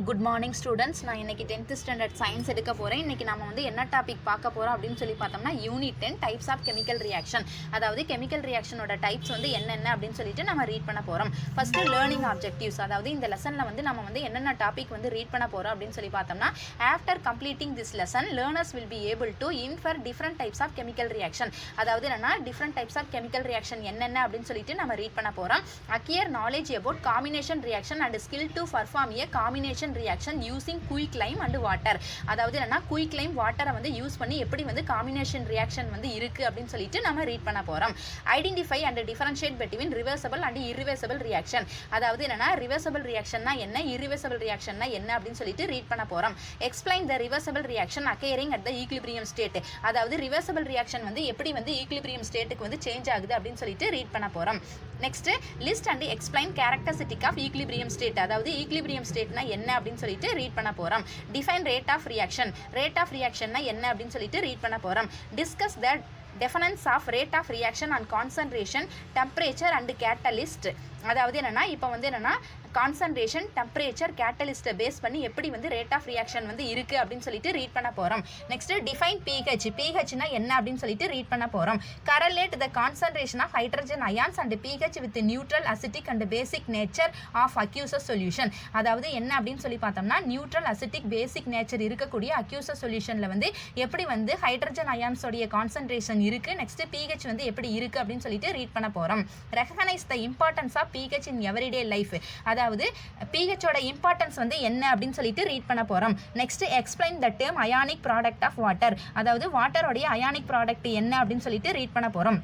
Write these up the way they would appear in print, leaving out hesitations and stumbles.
Good morning students. நான் இன்றைக்கி 10th standard science எடுக்க போகிறேன். இன்றைக்கி நம்ம வந்து என்ன டாபிக் பார்க்க போகிறோம் அப்படின்னு சொல்லி பார்த்தோம்னா unit 10 types of chemical reaction. அதாவது கெமிக்கல் ரியாக்ஷனோட டைப்ஸ் வந்து என்னென்ன அப்படின்னு சொல்லிட்டு நம்ம ரீட் பண்ண போகிறோம். ஃபஸ்ட்டு லேர்னிங் ஆப்ஜெக்டிவ்ஸ், அதாவது இந்த லெசனில் வந்து நம்ம வந்து என்னென்ன டாபிக் வந்து ரீட் பண்ண போகிறோம் அப்படின்னு சொல்லி பார்த்தோம்னா, after completing this lesson learners will be able to infer different types of chemical reaction. அதாவது என்னன்னா different types of chemical reaction என்னென்ன அப்படின்னு சொல்லிட்டு நம்ம ரீட் பண்ண போகிறோம். Acquire knowledge about combination reaction and skill to perform a combination reaction using quick lime and water. அதாவது என்னன்னா குயிக் லைம் வாட்டரை வந்து யூஸ் பண்ணி எப்படி வந்து காம்பினேஷன் ரியாக்ஷன் வந்து இருக்கு அப்படின்னு சொல்லிட்டு நம்ம ரீட் பண்ண போறோம். Identify and differentiate between reversible and irreversible reaction. அதாவது என்னன்னா ரிவர்சபிள் ரியாக்ஷன்னா என்ன, இர்ரிவர்சபிள் ரியாக்ஷன்னா என்ன அப்படின்னு சொல்லிட்டு ரீட் பண்ண போறோம். Explain the reversible reaction occurring at the equilibrium state. அதாவது ரிவர்சபிள் ரியாக்ஷன் வந்து எப்படி வந்து ஈக்லிபிரியம் ஸ்டேட்டுக்கு வந்து சேஞ்ச் ஆகுது அப்படின்னு சொல்லிட்டு ரீட் பண்ண போறோம். Next list and explain characteristic of equilibrium state. அதாவது ஈக்லிபிரியம் ஸ்டேட்னா என்ன அப்படின்னு சொல்லிட்டு ரீட் பண்ண போறோம். Define rate of reaction. Rate of ரியாக்ஷன்னா என்ன அப்படின்னு சொல்லிட்டு ரீட் பண்ண போறோம். Discuss the definitions of rate of reaction and concentration, temperature and catalyst. அதாவது என்னன்னா இப்போ வந்து என்னன்னா கான்சன்ட்ரேஷன், டெம்பரேச்சர், கேட்டலிஸ்ட்டை பேஸ் பண்ணி எப்படி வந்து ரேட் ஆஃப் ரியாக்ஷன் வந்து இருக்குது அப்படின்னு சொல்லிட்டு ரீட் பண்ண போகிறோம். Next define pH. pHனா என்ன அப்படின்னு சொல்லிட்டு ரீட் பண்ண போகிறோம். Correlate the concentration of hydrogen ions and pH with neutral, acidic and basic nature of aqueous solution. அதாவது என்ன அப்படின்னு சொல்லி பார்த்தோம்னா நியூட்ரல், அசிட்டிக், பேசிக் நேச்சர் இருக்கக்கூடிய அக்யூசஸ் சொல்யூஷனில் வந்து எப்படி வந்து ஹைட்ரஜன் அயான்ஸோடைய கான்சன்ட்ரேஷன் இருக்குது, நெக்ஸ்ட் pH வந்து எப்படி இருக்குது அப்படின்னு சொல்லிட்டு ரீட் பண்ண போகிறோம். Recognise the importance of pH in everyday life. அதாவது pHோட இம்பார்ட்டன்ஸ் வந்து என்ன அப்படின்னு சொல்லிட்டு ரீட் பண்ண போறோம். Next explain the term ionic product of water. அதாவது வாட்டரோடைய அயானிக் ப்ராடக்ட் என்ன அப்படின்னு சொல்லிட்டு ரீட் பண்ண போறோம்.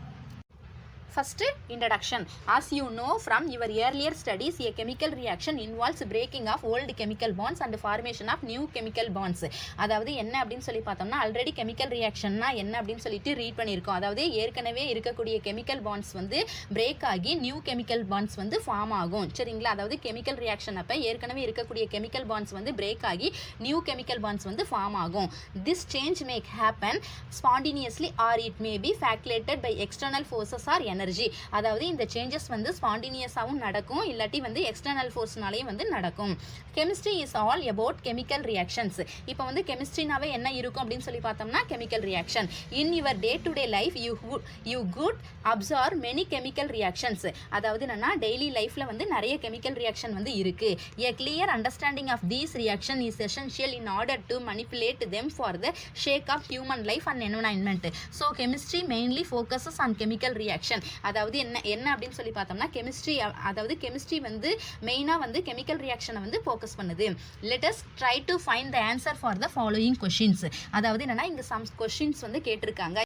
First, introduction. As you know from your earlier studies, a chemical reaction involves breaking of old chemical bonds and formation of new chemical bonds. அதாவது என்ன அப்படின்னு சொல்லி பார்த்தோம்னா ஆல்ரெடி கெமிக்கல் ரியாக்ஷன்னா என்ன அப்படின்னு சொல்லிட்டு ரீட் பண்ணியிருக்கோம். அதாவது ஏற்கனவே இருக்கக்கூடிய கெமிக்கல் பாண்ட்ஸ் வந்து பிரேக் ஆகி நியூ கெமிக்கல் பாண்ட்ஸ் வந்து ஃபார்ம் ஆகும். சரிங்களா? அதாவது கெமிக்கல் ரியாக்ஷன் அப்போ ஏற்கனவே இருக்கக்கூடிய கெமிக்கல் பாண்ட்ஸ் வந்து பிரேக் ஆகி நியூ கெமிக்கல் பாண்ட்ஸ் வந்து ஃபார்ம் ஆகும். This change may happen spontaneously or it may be facilitated by external forces or energy. அதாவது இந்த சேஞ்சஸ் வந்து ஸ்பான்டினியஸாவும் நடக்கும், இல்லாட்டி வந்து எக்ஸ்டர்னல் ஃபோர்ஸ்னாலையும் வந்து நடக்கும். Chemistry is all about chemical reactions. இப்போ வந்து கெமிஸ்ட்ரினாவே என்ன இருக்கும் அப்படின்னு சொல்லி பார்த்தோம்னா chemical reaction. In your day to day life you good observe many chemical reactions. அதாவது என்னன்னா டெய்லி லைஃப்ல வந்து நிறைய கெமிக்கல் ரியாக்ஷன் வந்து இருக்கு. A clear understanding of these reaction is essential in order to manipulate them for the sake of human life and environment. So chemistry mainly focuses on chemical reaction. அதாவது என்ன அப்படின்னு சொல்லி பார்த்தோம்னா கெமிஸ்ட்ரி, அதாவது chemistry வந்து மெயினாக வந்து கெமிக்கல் ரியாக்ஷனை வந்து ஃபோக்கஸ் பண்ணுது. Let us try to find the answer for the following questions. அதாவது என்னன்னா இங்கே சம் கொஷின்ஸ் வந்து கேட்டிருக்காங்க.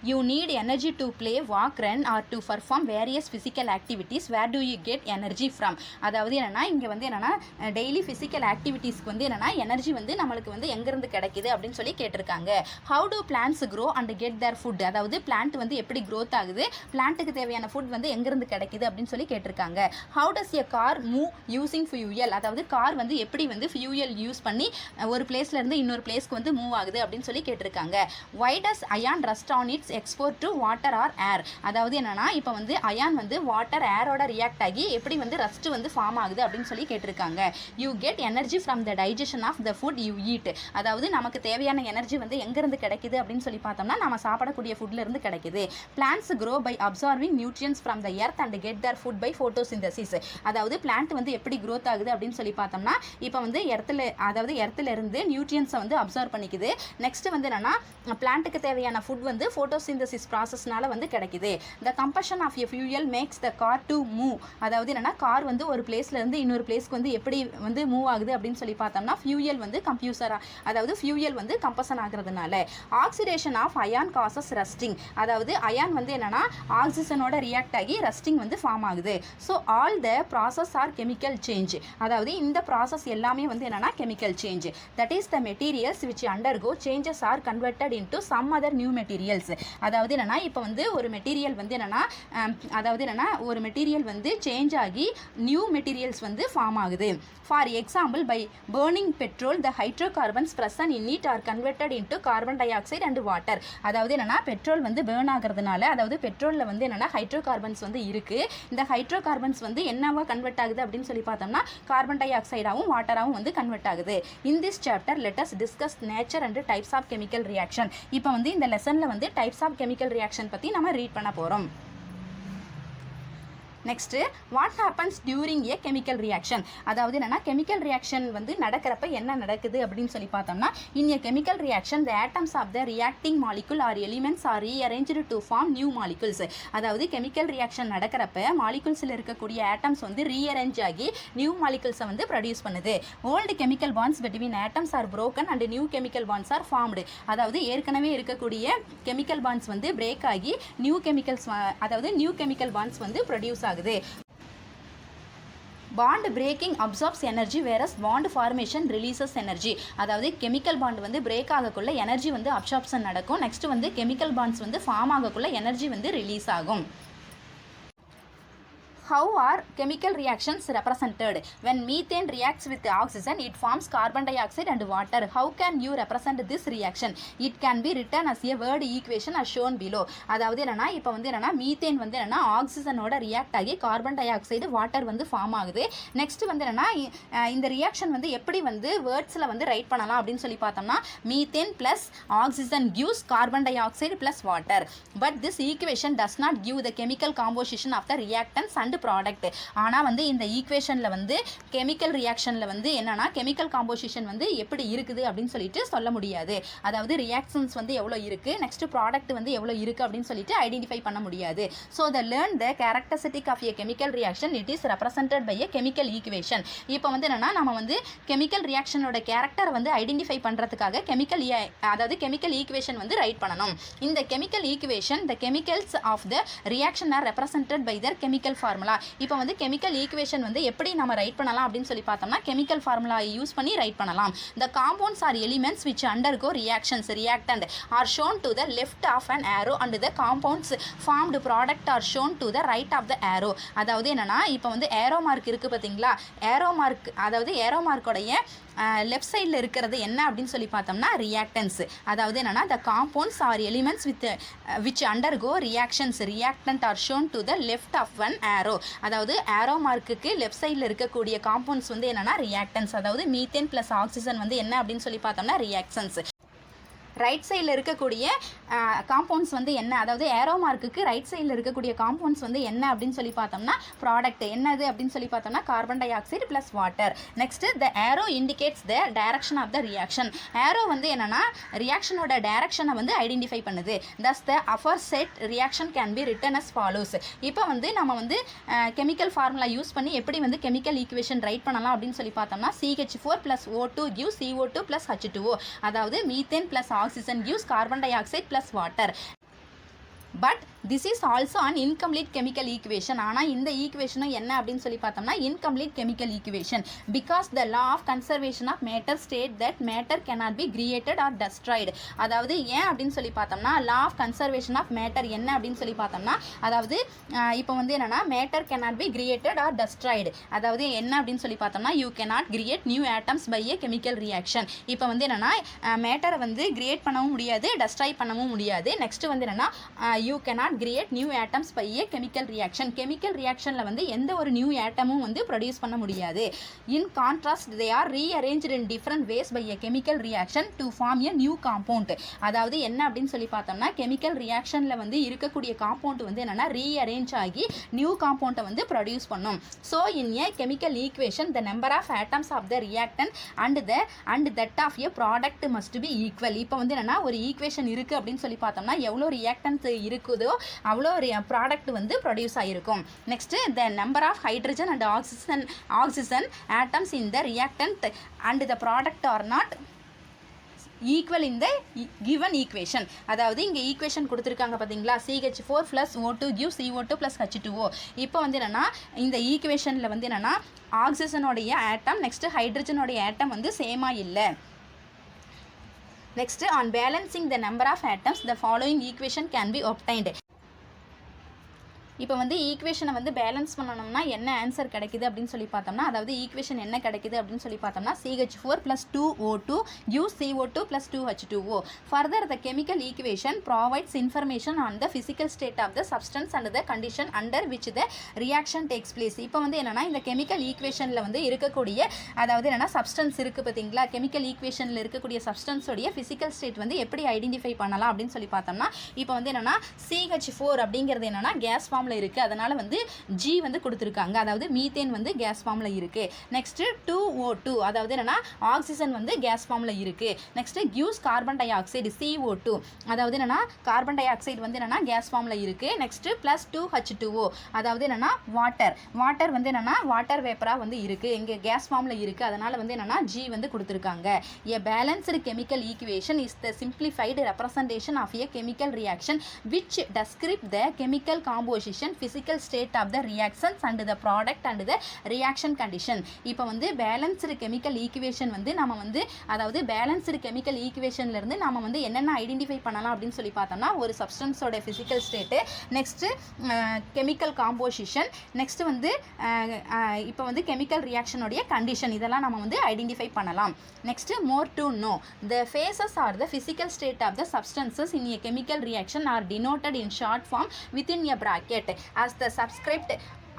You need energy to play, walk, run or to perform various physical activities. Where do you get energy from? அதாவது என்னன்னா இங்கே வந்து என்னன்னா டெய்லி ஃபிசிக்கல் ஆக்டிவிட்டீஸ்க்கு வந்து என்னன்னா எனர்ஜி வந்து நம்மளுக்கு வந்து எங்கேருந்து கிடைக்குது அப்படின்னு சொல்லி கேட்டிருக்காங்க. How do plants grow and get their food? அதாவது பிளான்ட் வந்து எப்படி க்ரோத் ஆகுது, பிளான்ட்டுக்கு தேவையான ஃபுட் வந்து எங்கேருந்து கிடைக்குது அப்படின்னு சொல்லி கேட்டிருக்காங்க. How does a car move using fuel? அதாவது கார் வந்து எப்படி வந்து ஃபியூயல் யூஸ் பண்ணி ஒரு பிளேஸ்லேருந்து இன்னொரு பிளேஸ்க்கு வந்து மூவ் ஆகுது அப்படின்னு சொல்லி கேட்டிருக்காங்க. Why does iron rust on its exposure to water or air? அதாவது என்னன்னா இப்போ வந்து அயான் வந்து வாட்டர் ஏரோட ரியாக்ட் ஆகி எப்படி வந்து ரஸ்ட் வந்து ஃபார்ம் ஆகுது அப்படின்னு சொல்லி கேட்டிருக்காங்க. You get energy from the digestion of the food you eat. அதாவது நமக்கு தேவையான எனர்ஜி வந்து எங்கேருந்து கிடைக்குது அப்படின்னு சொல்லி பார்த்தோம்னா நம்ம சாப்பிடக்கூடிய ஃபுட்ல இருந்து கிடைக்குது. Plants grow by absorbing nutrients from the earth and get their food by photosynthesis. அதாவது பிளான்ட் வந்து எப்படி க்ரோத் ஆகுது அப்படின்னு சொல்லி பார்த்தோம்னா இப்போ வந்து எர்த்துல இருந்து நியூட்ரியன்ஸை வந்து அப்சார்வ் பண்ணிக்குது. நெக்ஸ்ட் வந்து என்னன்னா பிளான்ட்டுக்கு தேவையான ஃபுட் வந்து ஃபோட்டோசிந்தசிஸ் ப்ராசஸ்னால வந்து கிடைக்குது. The combustion of a fuel makes the car to move. அதாவது என்னன்னா கார் வந்து ஒரு பிளேஸ்ல இருந்து இன்னொரு பிளேஸ்க்கு வந்து எப்படி வந்து மூவ் ஆகுது அப்படின்னு சொல்லி பார்த்தோம்னா ஃபியூயல் வந்து ஃபியூயல் வந்து கம்பஷன் ஆகுறதுனால. Oxidation of iron causes rusting. அதாவது அயான் வந்து என்னன்னா ஆக்சிஜனோட ரியாக்ட் ஆகி ரஸ்டிங் வந்து ஃபார்ம் ஆகுது. So all the process are chemical change. அதாவது இந்த ப்ராசஸ் எல்லாமே வந்து என்னன்னா chemical change. That is the materials which undergo changes are converted into some other new materials. அதாவது என்னென்னா இப்போ வந்து ஒரு மெட்டீரியல் வந்து என்னென்னா ஒரு மெட்டீரியல் வந்து சேஞ்ச் ஆகி நியூ மெட்டீரியல்ஸ் வந்து ஃபார்ம் ஆகுது. For example, by burning petrol the hydrocarbons present in it are converted into carbon dioxide and water. அதாவது என்னென்னா பெட்ரோல் வந்து பேர்ன் ஆகிறதுனால, அதாவது பெட்ரோலில் வந்து என்னென்னா ஹைட்ரோகார்பன்ஸ் வந்து இருக்குது. இந்த ஹைட்ரோகார்பன்ஸ் வந்து என்னவா கன்வெர்ட் ஆகுது அப்படின்னு சொல்லி பார்த்தோம்னா கார்பன் டை ஆக்சைடாகவும் வாட்டராகவும் வந்து கன்வெர்ட் ஆகுது. In this chapter let us discuss nature and types of chemical reaction. இப்போ வந்து இந்த லெசனில் வந்து டைப்ஸ் ஆஃப் கெமிக்கல் ரியாக்ஷன் பற்றி நம்ம ரீட் பண்ண போகிறோம். Next, what happens during A chemical reaction. அதாவது என்னென்னா கெமிக்கல் ரியாக்ஷன் வந்து நடக்கிறப்ப என்ன நடக்குது அப்படின்னு சொல்லி பார்த்தோம்னா, in a chemical reaction the atoms of the reacting molecule or elements are rearranged to form new molecules. அதாவது கெமிக்கல் ரியாக்ஷன் நடக்கிறப்ப மாலிகுல்ஸில் இருக்கக்கூடிய ஆட்டம்ஸ் வந்து ரீஅரேஞ்ச் ஆகி நியூ மாலிகுல்ஸை வந்து ப்ரொடியூஸ் பண்ணுது. Old chemical bonds between atoms are broken and new chemical bonds are formed. அதாவது ஏற்கனவே இருக்கக்கூடிய கெமிக்கல் பாண்ட்ஸ் வந்து பிரேக் ஆகி நியூ கெமிக்கல் பாண்ட்ஸ் வந்து ப்ரொடியூஸ் ஆகுது. Bond breaking absorbs energy whereas bond formation releases energy. அதாவது கெமிக்கல் பாண்ட் வந்து break ஆகக்குள்ள எனர்ஜி வந்து அப்சார்ப்ஷன் நடக்கும். நெக்ஸ்ட் வந்து கெமிக்கல் பாண்ட்ஸ் வந்து ஃபார்ம் ஆகக்குள்ள எனர்ஜி வந்து ரிலீஸ் ஆகும். How are chemical reactions represented? When methane reacts with oxygen, it forms carbon dioxide and water. How can you represent this reaction? It can be written as a word equation as shown below. அதாவது என்னன்னா இப்போ வந்து என்னன்னா methane வந்து என்னன்னா ஆக்சிஜனோட react ஆகி carbon di oxide water வந்து ஃபார்ம் ஆகுது. நெக்ஸ்ட் வந்து என்னன்னா இந்த ரியாக்ஷன் வந்து எப்படி வந்து வேர்ட்ஸில் வந்து ரைட் பண்ணலாம் அப்படின்னு சொல்லி பார்த்தோம்னா, methane plus oxygen gives carbon dioxide plus water. But this equation does not give the chemical composition of the reactants and product. ஆனால் வந்து இந்த ஈக்குவேஷனில் வந்து கெமிக்கல் ரியாக்ஷனில் வந்து என்னன்னா கெமிக்கல் காம்போசிஷன் வந்து எப்படி இருக்குது அப்படின்னு சொல்லிட்டு சொல்ல முடியாது. அதாவது ரியாக்ஷன்ஸ் வந்து எவ்வளோ இருக்குது, நெக்ஸ்ட் ப்ராடக்ட் வந்து எவ்வளோ இருக்குது அப்படின்னு சொல்லிட்டு ஐடென்டிஃபை பண்ண முடியாது. So the learn the characteristic of a chemical reaction it is represented by a chemical equation. இப்போ வந்து என்னன்னா நம்ம வந்து கெமிக்கல் ரியாக்ஷனோட கேரக்டரை வந்து ஐடென்டிஃபை பண்ணுறதுக்காக கெமிக்கல் ஈக்குவேஷன் வந்து ரைட் பண்ணணும். இந்த chemical equation the chemicals of the reaction are represented by their chemical formula. இப்போ வந்து கெமிக்கல் ஈக்குவேஷன் வந்து எப்படி நம்ம ரைட் பண்ணலாம் அப்படின்னு சொல்லி பார்த்தோம்னா கெமிக்கல் ஃபார்முலா யூஸ் பண்ணி ரைட் பண்ணலாம். த compounds R elements which undergo reactions reactant are shown to the left of an arrow and the compounds formed product are shown to the right of the arrow. அதாவது என்னன்னா இப்போ வந்து arrow mark இருக்குது பார்த்தீங்களா, aero மார்க்கோடைய left சைடில் இருக்கிறது என்ன அப்படின்னு சொல்லி பார்த்தோம்னா ரியாக்டன்ஸ். அதாவது என்னன்னா த compounds R elements which undergo reactions reactant are shown to the left of one arrow. அதாவது ஏரோ மார்க்குக்கு லெஃப்ட் சைடில் இருக்கக்கூடிய காம்பவுண்ட்ஸ் வந்து என்னன்னா ரியாக்டன்ஸ். அதாவது மீத்தேன் ப்ளஸ் ஆக்சிஜன் வந்து என்ன அப்படின்னு சொல்லி பார்த்தோம்னா ரியாக்ஷன்ஸ். ரைட் சைடில் இருக்கக்கூடிய காம்பவுண்ட்ஸ் வந்து என்ன, அதாவது ஏரோ மார்க்குக்கு ரைட் சைடில் இருக்கக்கூடிய காம்பவுண்ட்ஸ் வந்து என்ன அப்படின்னு சொல்லி பார்த்தோம்னா ப்ராடக்ட் என்னது அப்படின்னு சொல்லி பார்த்தோம்னா carbon dioxide plus water. Next the arrow indicates the direction of the reaction. Arrow வந்து என்னன்னா ரியாக்ஷனோட டைரக்ஷனை வந்து ஐடென்டிஃபை பண்ணுது. தஸ் த aforesaid reaction can be written as follows. இப்போ வந்து நம்ம வந்து கெமிக்கல் ஃபார்முலா யூஸ் பண்ணி எப்படி வந்து கெமிக்கல் ஈக்குவேஷன் ரைட் பண்ணலாம் அப்படின்னு சொல்லி பார்த்தோம்னா CH4 + O2 gives CO2 + H2O. அதாவது methane plus oxygen gives carbon dioxide plus water. But this is also an incomplete chemical equation. ஆனால் இந்த ஈக்குவேஷனும் என்ன அப்படின்னு சொல்லி பார்த்தோம்னா incomplete chemical equation because the law of conservation of matter state that matter cannot be created or destroyed. அதாவது ஏன் அப்படின்னு சொல்லி பார்த்தோம்னா law of conservation of matter என்ன அப்படின்னு சொல்லி பார்த்தோம்னா அதாவது இப்போ வந்து என்னன்னா matter cannot be created or destroyed. அதாவது என்ன அப்படின்னு சொல்லி பார்த்தோம்னா you cannot create new atoms by a chemical reaction. இப்போ வந்து என்னன்னா மேட்டரை வந்து கிரியேட் பண்ணவும் முடியாது, டெஸ்ட்ராய் பண்ணவும் முடியாது. நெக்ஸ்ட் வந்து என்னன்னா you cannot create new atoms by a chemical reaction. chemical reactionல வந்து எந்த ஒரு நியூ ஆட்டமும் வந்து ப்ரொடியூஸ் பண்ண முடியாது. in contrast they are rearranged in different ways by a chemical reaction to form a new compound. அதாவது என்ன அப்படின்னு சொல்லி பார்த்தோம்னா கெமிக்கல் ரியாக்ஷன்ல வந்து இருக்கக்கூடிய காம்பவுண்ட் வந்து என்னன்னா ரீஅரேஞ்ச் ஆகி நியூ காம்பவுண்டை வந்து ப்ரொடியூஸ் பண்ணும். So in a chemical equation the number of atoms of the reactant and that of a product must be equal. இப்போ வந்து என்னன்னா ஒரு ஈக்குவேஷன் இருக்கு அப்படின்னு சொல்லி பார்த்தோம்னா எவ்வளோ ரியாக்டன்ஸ் இருக்குதோ அவ்வளோ ப்ராடக்ட் வந்து ப்ரொடியூஸ் ஆகிருக்கும். Next the number of hydrogen and oxygen atoms in the reactant and the product are not equal in the given equation. அதாவது இங்கே ஈக்குவேஷன் கொடுத்துருக்காங்க பார்த்தீங்களா, CH4 + O2 gives CO2 + H2O. இப்போ வந்து என்னென்னா இந்த ஈக்குவேஷனில் வந்து என்னென்னா ஆக்சிஜனோடைய ஆட்டம் நெக்ஸ்ட் ஹைட்ரஜனோடைய ஆட்டம் வந்து சேமாக இல்லை. Next, on balancing the number of atoms, the following equation can be obtained. இப்போ வந்து ஈக்குவேஷனை வந்து பேலன்ஸ் பண்ணணும்னா என்ன ஆன்சர் கிடைக்குது அப்படின்னு சொல்லி பார்த்தோம்னா, அதாவது ஈக்குவேஷன் என்ன கிடைக்குது அப்படின்னு சொல்லி பார்த்தோம்னா, CH4 + 2O2 gives CO2 + 2H2O. Further, the chemical equation provides information on the physical state of the substance and the condition under which the reaction takes place. இப்போ வந்து என்னன்னா, இந்த கெமிக்கல் ஈக்குவேஷனில் வந்து இருக்கக்கூடிய, அதாவது என்னன்னா சப்ஸ்டன்ஸ் இருக்குது பார்த்தீங்களா, கெமிக்கல் ஈக்குவேஷனில் இருக்கக்கூடிய சப்ஸ்டன்ஸோடைய ஃபிசிக்கல் ஸ்டேட் வந்து எப்படி ஐடென்டிஃபை பண்ணலாம் அப்படின்னு சொல்லி பார்த்தோம்னா, இப்போ வந்து என்னன்னா CH4 அப்படிங்கிறது என்னன்னா கேஸ் ஃபார்ம் இருக்கு, அதனால வந்து G வந்து கொடுத்திருக்காங்க, அதாவது மீத்தேன் வந்து கேஸ் ஃபார்ம்ல இருக்கு. நெக்ஸ்ட் 2O2, அதாவது என்னன்னா ஆக்சிஜன் வந்து கேஸ் ஃபார்ம்ல இருக்கு. Next gives carbon di oxide CO2, அதாவது என்னன்னா கார்பன் டை ஆக்சைடு வந்து என்னன்னா கேஸ் ஃபார்ம்ல இருக்கு. நெக்ஸ்ட் +2H2O, அதாவது என்னன்னா வாட்டர் வந்து என்னன்னா வாட்டர் வேப்பரா வந்து இருக்கு, இங்க கேஸ் ஃபார்ம்ல இருக்கு, அதனால வந்து என்னன்னா G வந்து கொடுத்திருக்காங்க. A balanced chemical equation is the simplified representation of a chemical reaction which describes the chemical composition, physical state of the reactions and the product and the reaction condition. இப்போ வந்து balanced chemical equation வந்து நம்ம வந்து, அதாவது balanced chemical ஈக்குவேஷன்ல இருந்து நம்ம வந்து என்னென்ன ஐடென்டிஃபை பண்ணலாம் அப்படின்னு சொல்லி பார்த்தோம்னா, ஒரு சப்ஸ்டன்ஸோட physical state, next chemical composition, next வந்து இப்போ வந்து கெமிக்கல் ரியாக்ஷனுடைய கண்டிஷன், இதெல்லாம் நம்ம வந்து ஐடென்டிஃபை பண்ணலாம். Next more to know the phases or the physical state of the substances in a chemical reaction are denoted in short form within a bracket as the subscript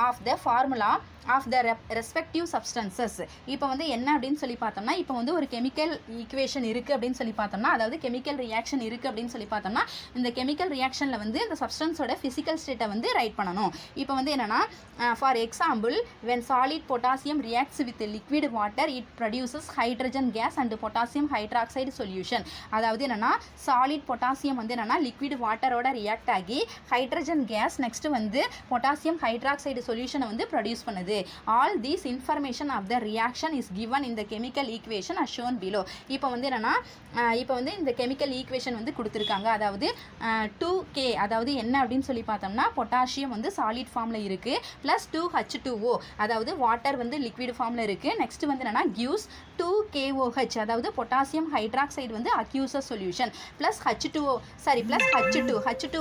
of the formula of the respective substances. இப்போ வந்து என்ன அப்படின்னு சொல்லி பார்த்தோம்னா, இப்போ வந்து ஒரு chemical equation இருக்குது அப்படின்னு சொல்லி பார்த்தோம்னா, அதாவது கெமிக்கல் ரியாக்ஷன் இருக்குது அப்படின்னு சொல்லி பார்த்தோம்னா, இந்த கெமிக்கல் ரியாக்ஷனில் வந்து இந்த சப்ஸ்டன்ஸோட ஃபிசிக்கல் ஸ்டேட்டை வந்து ரைட் பண்ணணும். இப்போ வந்து என்னென்னா, for example, when solid potassium reacts with liquid water it produces hydrogen gas and potassium hydroxide solution. அதாவது என்னென்னா, சாலிட் பொட்டாசியம் வந்து என்னென்னா லிக்விட் வாட்டரோட ரியாக்ட் ஆகி ஹைட்ரஜன் கேஸ், நெக்ஸ்ட் வந்து பொட்டாசியம் ஹைட்ராக்சைடு சொல்யூஷனை வந்து ப்ரொடியூஸ் பண்ணுது. All these information of the reaction is given in the chemical equation as shown below. இப்போ வந்து என்னன்னா, இப்போ வந்து இந்த கெமிக்கல் ஈக்குவேஷன் வந்து கொடுத்துருக்காங்க, அதாவது 2K, அதாவது என்ன அப்படின்னு சொல்லி பார்த்தோம்னா, பொட்டாசியம் வந்து சாலிட் ஃபார்மில் இருக்குது, +2H2O, அதாவது வாட்டர் வந்து லிக்விட் ஃபார்மில் இருக்குது. நெக்ஸ்ட் வந்து என்னன்னா gives 2KOH, அதாவது பொட்டாசியம் ஹைட்ராக்சைடு வந்து அக்யூசஸ் சொல்யூஷன், +H2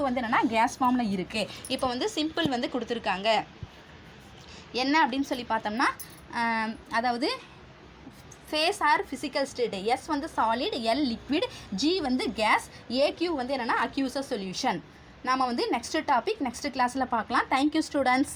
வந்து என்னன்னா கேஸ் ஃபார்மில் இருக்குது. இப்போ வந்து சிம்பிள் வந்து கொடுத்துருக்காங்க என்ன அப்படின்னு சொல்லி பார்த்தோம்னா, அதாவது phase or physical state, S வந்து சாலிட், L லிக்விட், G வந்து கேஸ், AQ வந்து என்னென்னா அக்யூசஸ் சொல்யூஷன். நாம் வந்து நெக்ஸ்ட் டாபிக் நெக்ஸ்ட் கிளாஸில் பார்க்கலாம். Thank you students.